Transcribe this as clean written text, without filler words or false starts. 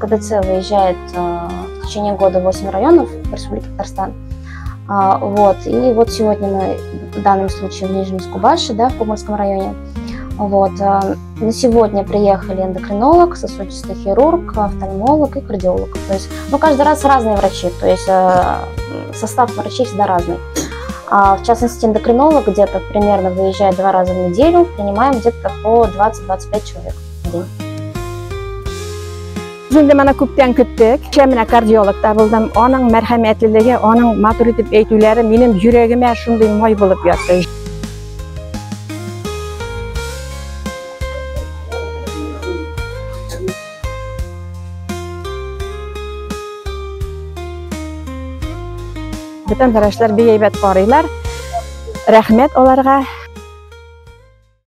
ГДЦ выезжает в течение года 8 районов в Республике Татарстан. Вот. И вот сегодня мы в данном случае в Нижнем Скубаше, да, в Кумурском районе. Вот. На сегодня приехали эндокринолог, сосудистый хирург, офтальмолог и кардиолог. То есть, каждый раз разные врачи, то есть состав врачей всегда разный. В частности, эндокринолог где-то примерно выезжает 2 раза в неделю, принимаем где-то по 20-25 человек в день. Şimdi bana küpten küttük. Şemine kardiyologda buldum. Onun merhametliliği, onun maturitif eğitüleri benim yüreğime şunday moy bulup yattı. Bütün arkadaşlar bir heybet karıylar. Rahmet onlara.